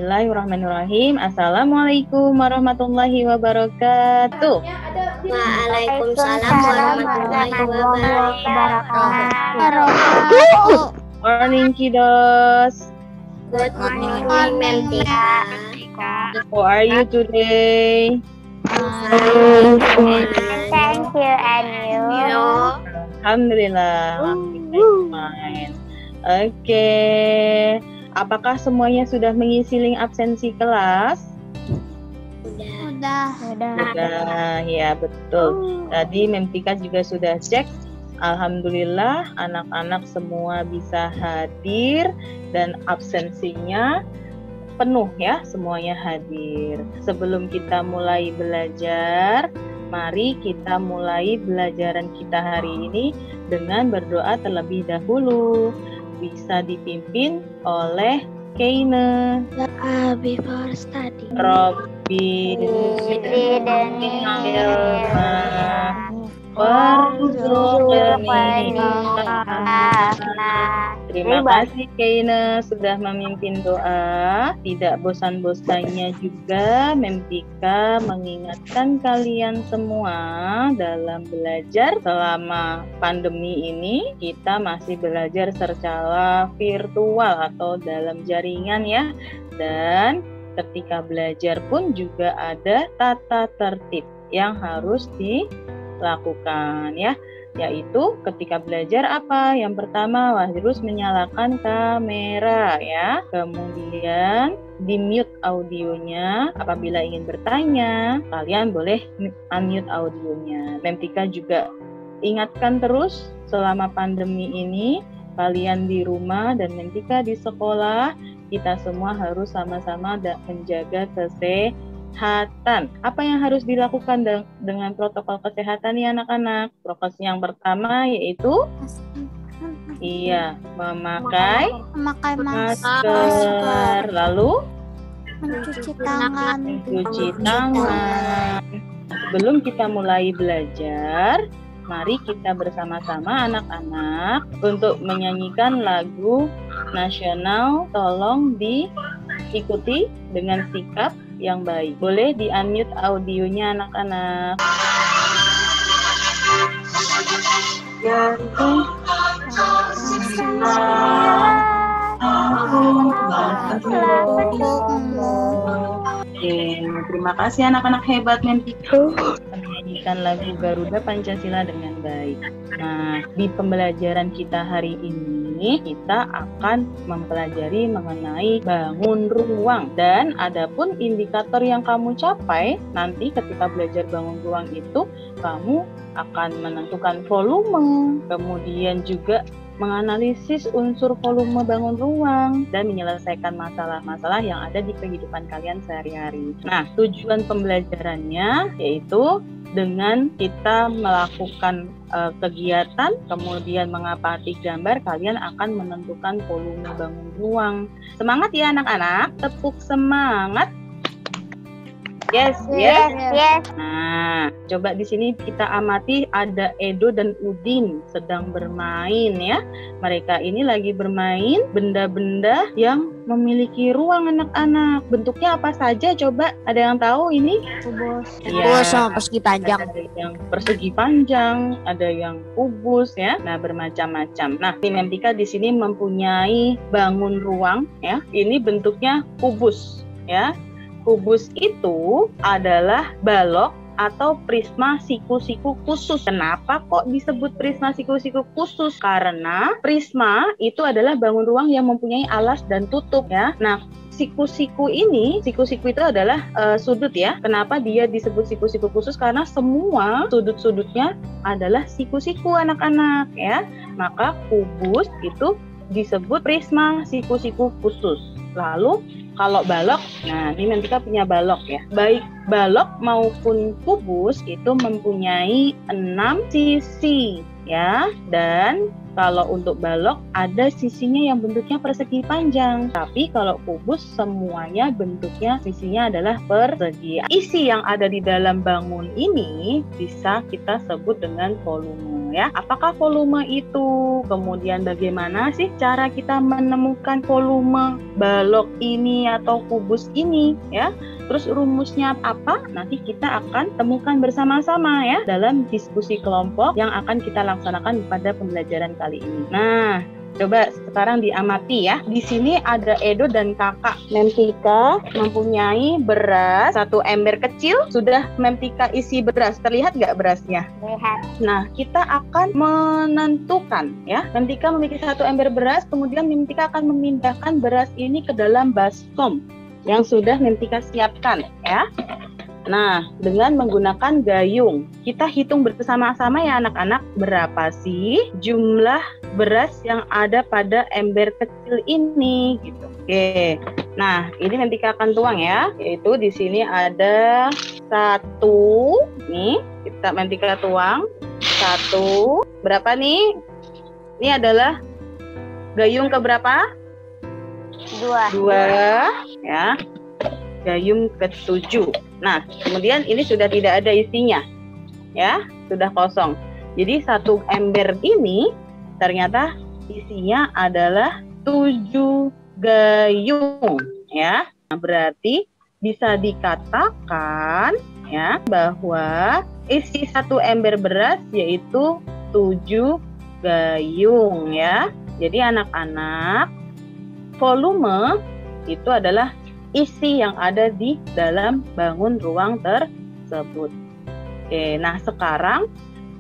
Bismillahirrahmanirrahim. Assalamualaikum warahmatullahi wabarakatuh. Waalaikumsalam warahmatullahi wabarakatuh. Morning kiddos. Good morning, Mentika. How are you today? Thank you, and you? Alhamdulillah, fine. Oke. Apakah semuanya sudah mengisi link absensi kelas? Sudah. Ya betul. Tadi Memtika juga sudah cek. Alhamdulillah anak-anak semua bisa hadir dan absensinya penuh ya, semuanya hadir. Sebelum kita mulai belajar, mari kita mulai belajaran kita hari ini dengan berdoa terlebih dahulu. Bisa dipimpin oleh Keina. Before study. Robin. Terima kasih Keina sudah memimpin doa. Tidak bosan-bosannya juga Memtika mengingatkan kalian semua dalam belajar selama pandemi ini. Kita masih belajar secara virtual atau dalam jaringan ya. Dan ketika belajar pun juga ada tata tertib yang harus dilakukan ya, yaitu ketika belajar apa? Yang pertama harus menyalakan kamera ya, kemudian di-mute audionya. Apabila ingin bertanya, kalian boleh unmute audionya. Memtika juga ingatkan terus selama pandemi ini, kalian di rumah dan Memtika di sekolah, kita semua harus sama-sama menjaga kesehatan. Apa yang harus dilakukan dengan protokol kesehatan ya anak-anak? Prokes yang pertama yaitu memakai masker. Lalu Mencuci tangan. Sebelum kita mulai belajar, mari kita bersama-sama anak-anak untuk menyanyikan lagu nasional. Tolong diikuti dengan sikap yang baik. Boleh di-unmute audionya anak-anak. Terima kasih anak-anak hebat Memtika menyanyikan lagu Garuda Pancasila dengan baik. Nah, di pembelajaran kita hari ini kita akan mempelajari mengenai bangun ruang, dan adapun indikator yang kamu capai nanti ketika belajar bangun ruang itu kamu akan menentukan volume, kemudian juga menganalisis unsur volume bangun ruang dan menyelesaikan masalah-masalah yang ada di kehidupan kalian sehari-hari. Nah, tujuan pembelajarannya yaitu dengan kita melakukan kegiatan, kemudian mengamati gambar, kalian akan menentukan volume bangun ruang. Semangat ya anak-anak, tepuk semangat. Yes. Nah, coba di sini kita amati ada Edo dan Udin sedang bermain ya. Mereka ini lagi bermain benda-benda yang memiliki ruang anak-anak. Bentuknya apa saja? Coba ada yang tahu ini? Kubus. Sama persegi panjang. Ada yang persegi panjang, ada yang kubus ya. Nah, bermacam-macam. Nah, tim Memtika di sini mempunyai bangun ruang ya. Ini bentuknya kubus ya. Kubus itu adalah balok atau prisma siku-siku khusus. Kenapa kok disebut prisma siku-siku khusus? Karena prisma itu adalah bangun ruang yang mempunyai alas dan tutup ya. Nah, siku-siku itu adalah sudut ya. Kenapa dia disebut siku-siku khusus? Karena semua sudut-sudutnya adalah siku-siku anak-anak ya. Maka kubus itu disebut prisma siku-siku khusus. Lalu kalau balok, nah ini Memtika punya balok ya. Baik balok maupun kubus itu mempunyai 6 sisi ya. Dan Kalau untuk balok ada sisinya yang bentuknya persegi panjang. Tapi kalau kubus semuanya bentuknya sisinya adalah persegi. Isi yang ada di dalam bangun ini bisa kita sebut dengan volume ya. Apakah volume itu? Kemudian bagaimana sih cara kita menemukan volume balok ini atau kubus ini ya? Terus rumusnya apa? Nanti kita akan temukan bersama-sama ya dalam diskusi kelompok yang akan kita laksanakan pada pembelajaran kali ini. Nah, coba sekarang diamati ya. Di sini ada Edo dan kakak Memtika mempunyai beras 1 ember kecil. Sudah Memtika isi beras. Terlihat nggak berasnya? Lihat. Nah, kita akan menentukan ya. Memtika memiliki 1 ember beras, kemudian Memtika akan memindahkan beras ini ke dalam baskom yang sudah Memtika siapkan ya. Nah, dengan menggunakan gayung, kita hitung bersama-sama ya anak-anak, berapa sih jumlah beras yang ada pada ember kecil ini gitu. Oke. Nah, ini Memtika akan tuang ya. Yaitu di sini ada 1 nih, kita Memtika tuang 1. Berapa nih? Ini adalah gayung ke berapa? 2 ya, gayung ke-7. Nah, kemudian ini sudah tidak ada isinya ya, sudah kosong. Jadi 1 ember ini ternyata isinya adalah 7 gayung ya. Nah, berarti bisa dikatakan ya bahwa isi 1 ember beras yaitu 7 gayung ya. Jadi anak-anak, volume itu adalah isi yang ada di dalam bangun ruang tersebut. Oke, nah sekarang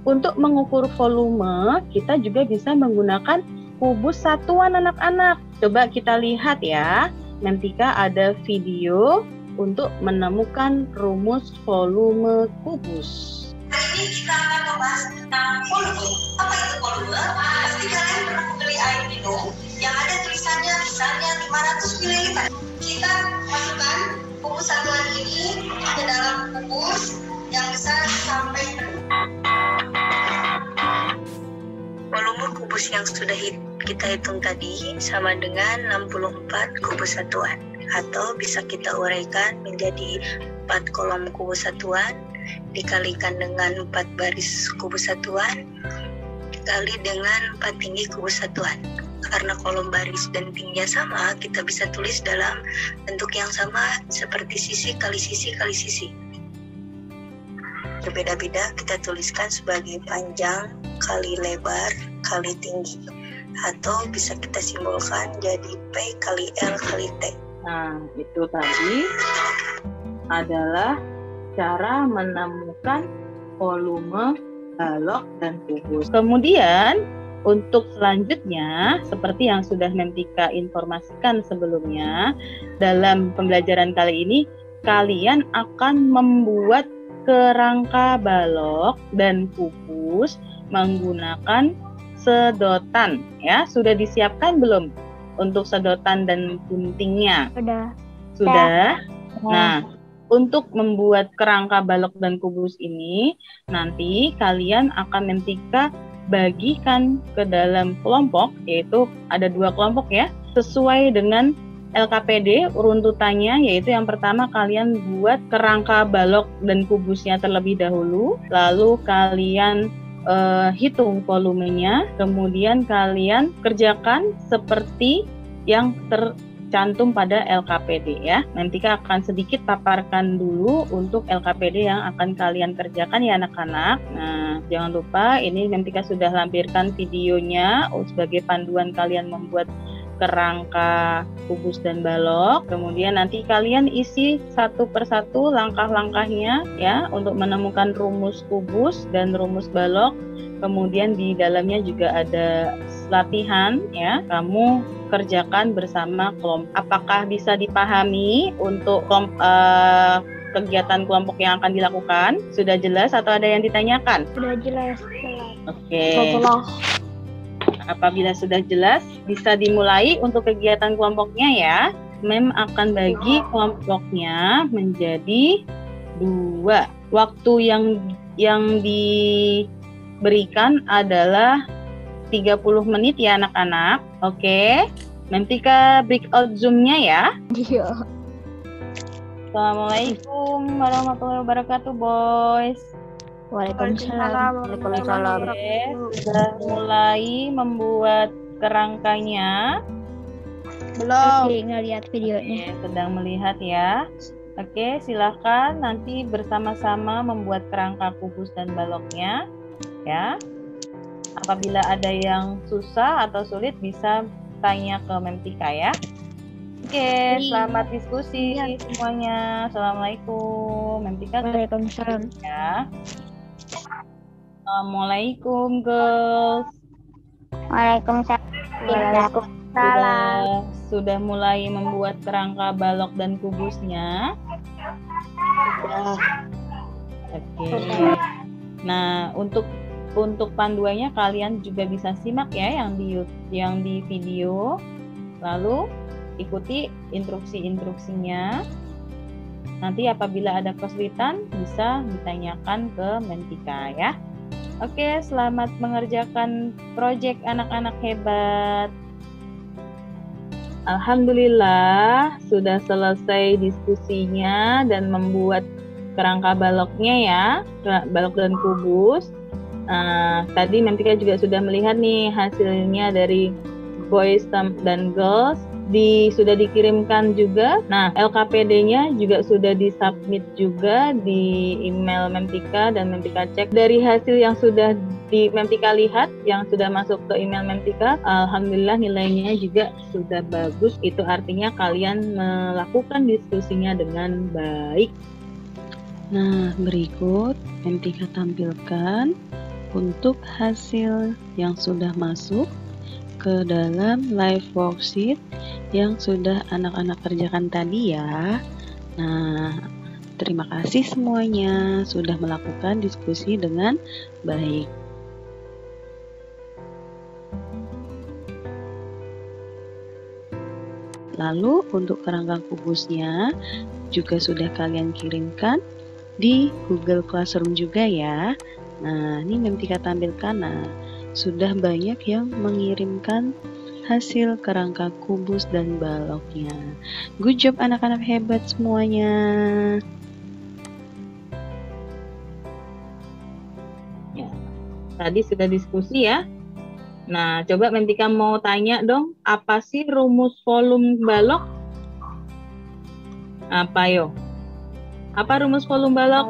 untuk mengukur volume kita juga bisa menggunakan kubus satuan anak-anak. Coba kita lihat ya. Memtika ada video untuk menemukan rumus volume kubus. Hari ini kita akan membahas tentang volume. Apa itu volume? Pasti kalian pernah membeli air minum yang ada tulisannya misalnya 500 ml. Kita masukkan kubus satuan ini ke dalam kubus yang besar sampai volume kubus yang sudah kita hitung tadi sama dengan 64 kubus satuan, atau bisa kita uraikan menjadi 4 kolom kubus satuan dikalikan dengan 4 baris kubus satuan dikali dengan 4 tinggi kubus satuan. Karena kolom baris dan tingginya sama, kita bisa tulis dalam bentuk yang sama seperti sisi kali sisi kali sisi. Berbeda-beda kita tuliskan sebagai panjang kali lebar kali tinggi, atau bisa kita simbolkan jadi P kali L kali T. Nah, itu tadi adalah cara menemukan volume balok dan kubus. Kemudian untuk selanjutnya, seperti yang sudah Memtika informasikan sebelumnya, dalam pembelajaran kali ini kalian akan membuat kerangka balok dan kubus menggunakan sedotan ya. Sudah disiapkan belum untuk sedotan dan guntingnya? Sudah. Nah, untuk membuat kerangka balok dan kubus ini nanti kalian akan Memtika bagikan ke dalam kelompok, yaitu ada 2 kelompok ya, sesuai dengan LKPD runtutannya, yaitu yang pertama kalian buat kerangka balok dan kubusnya terlebih dahulu, lalu kalian hitung volumenya, kemudian kalian kerjakan seperti yang tercantum pada LKPD ya. Memtika akan sedikit paparkan dulu untuk LKPD yang akan kalian kerjakan ya anak-anak. Nah, jangan lupa ini Memtika sudah lampirkan videonya sebagai panduan kalian membuat kerangka kubus dan balok. Kemudian nanti kalian isi satu persatu langkah-langkahnya ya untuk menemukan rumus kubus dan rumus balok. Kemudian di dalamnya juga ada latihan ya. Kamu kerjakan bersama kelompok. Apakah bisa dipahami untuk kegiatan kelompok yang akan dilakukan? Sudah jelas atau ada yang ditanyakan? Sudah jelas. Oke. Apabila sudah jelas, bisa dimulai untuk kegiatan kelompoknya ya. Mem akan bagi kelompoknya menjadi 2. Waktu yang diberikan adalah 30 menit ya anak-anak. Oke. Mentika breakout Zoom-nya ya. Iya. Assalamualaikum warahmatullahi wabarakatuh, boys. Waalaikumsalam. Oke, sudah mulai membuat kerangkanya. Belum. Masih ngeliat videonya. Oke, sedang melihat ya. Oke, silakan nanti bersama-sama membuat kerangka kubus dan baloknya, ya. Apabila ada yang susah atau sulit bisa tanya ke Memtika ya. Oke, selamat diskusi semuanya. Assalamualaikum. Memtika. Waalaikumsalam. Ya. Assalamualaikum, girls. Waalaikumsalam. Sudah mulai membuat kerangka balok dan kubusnya. Oke. Nah, untuk panduannya kalian juga bisa simak ya yang di video. Lalu ikuti instruksinya. Nanti apabila ada kesulitan bisa ditanyakan ke Mentika ya. Oke, selamat mengerjakan proyek anak-anak hebat. Alhamdulillah sudah selesai diskusinya dan membuat kerangka baloknya ya, balok dan kubus. Tadi Mentika juga sudah melihat nih hasilnya dari boys dan girls. Sudah dikirimkan juga. Nah, LKPD-nya juga sudah disubmit juga di email Memtika dan Memtika cek. Dari hasil yang sudah di Memtika lihat, yang sudah masuk ke email Memtika, alhamdulillah nilainya juga sudah bagus. Itu artinya kalian melakukan diskusinya dengan baik. Nah, berikut Memtika tampilkan untuk hasil yang sudah masuk ke dalam live worksheet yang sudah anak-anak kerjakan tadi ya. Nah, terima kasih semuanya sudah melakukan diskusi dengan baik. Lalu untuk kerangka kubusnya juga sudah kalian kirimkan di Google Classroom juga ya. Nah, ini Memtika tampilkan. Nah, sudah banyak yang mengirimkan hasil kerangka kubus dan baloknya. Good job anak-anak hebat semuanya. Ya, tadi sudah diskusi ya. Nah, coba Memtika mau tanya dong, apa sih rumus volume balok? Apa yo? Apa rumus volume balok?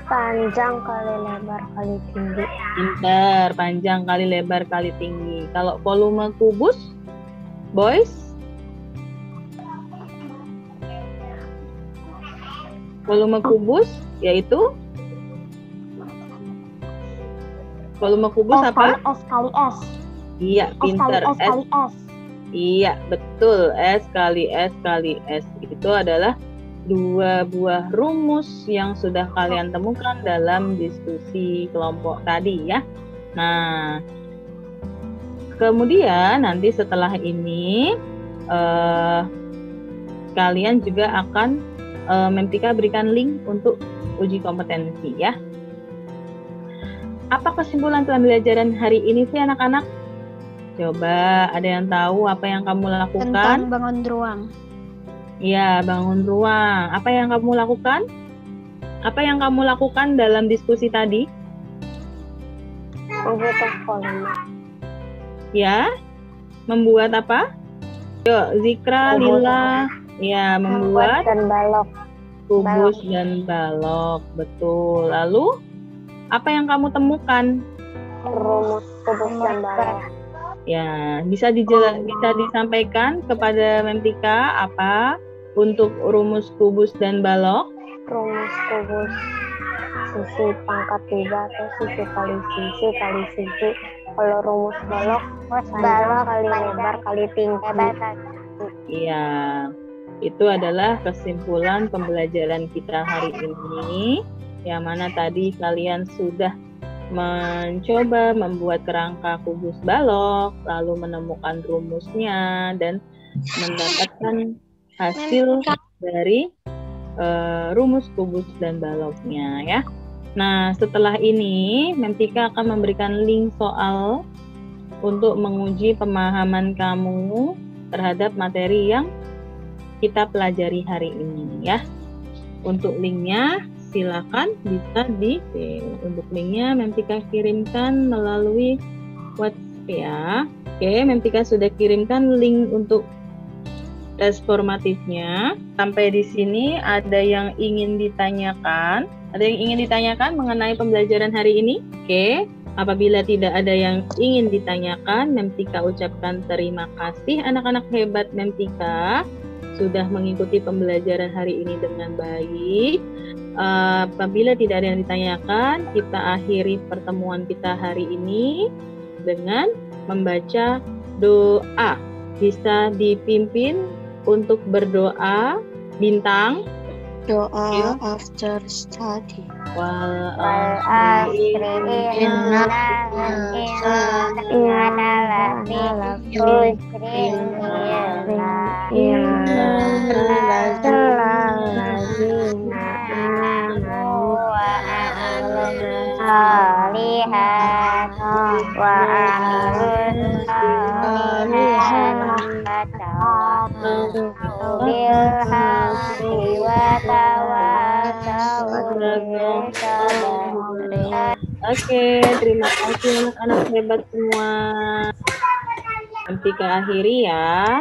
Panjang kali lebar kali tinggi. Pintar, panjang kali lebar kali tinggi. Kalau volume kubus, boys? Volume kubus yaitu volume kubus apa? S kali S. Iya, pintar. S kali S. Iya, betul. S kali S kali S. Itu adalah dua buah rumus yang sudah kalian temukan dalam diskusi kelompok tadi ya. Nah, kemudian nanti setelah ini kalian juga akan Memtika berikan link untuk uji kompetensi ya. Apa kesimpulan pembelajaran hari ini sih anak-anak? Coba ada yang tahu apa yang kamu lakukan? Tentang bangun ruang. Ya, bangun ruang. Apa yang kamu lakukan? Apa yang kamu lakukan dalam diskusi tadi? Membuat volume. Ya, membuat apa? Yuk, Zikra, Lila. Ya, membuat dan balok. kubus dan balok. Betul. Lalu, apa yang kamu temukan? Rumus kubus dan balok. Ya, bisa disampaikan kepada Memtika apa untuk rumus kubus dan balok? Rumus kubus sisi pangkat 3 atau sisi kali sisi. Kalau rumus balok kali lebar kali tinggi. Iya, itu adalah kesimpulan pembelajaran kita hari ini, yang mana tadi kalian sudah mencoba membuat kerangka kubus balok, lalu menemukan rumusnya dan mendapatkan hasil dari rumus kubus dan baloknya ya. Nah, setelah ini Memtika akan memberikan link soal untuk menguji pemahaman kamu terhadap materi yang kita pelajari hari ini ya. Untuk linknya silakan bisa untuk linknya Memtika kirimkan melalui WhatsApp ya. Oke, Memtika sudah kirimkan link untuk tes formatifnya. Sampai di sini ada yang ingin ditanyakan? Ada yang ingin ditanyakan mengenai pembelajaran hari ini? Oke, apabila tidak ada yang ingin ditanyakan, Memtika ucapkan terima kasih anak-anak hebat Memtika sudah mengikuti pembelajaran hari ini dengan baik. Apabila tidak ada yang ditanyakan, kita akhiri pertemuan kita hari ini dengan membaca doa. Bisa dipimpin untuk berdoa Bintang. Doa after study. Wal Oke, terima kasih anak-anak hebat semua. Memtika akhiri ya.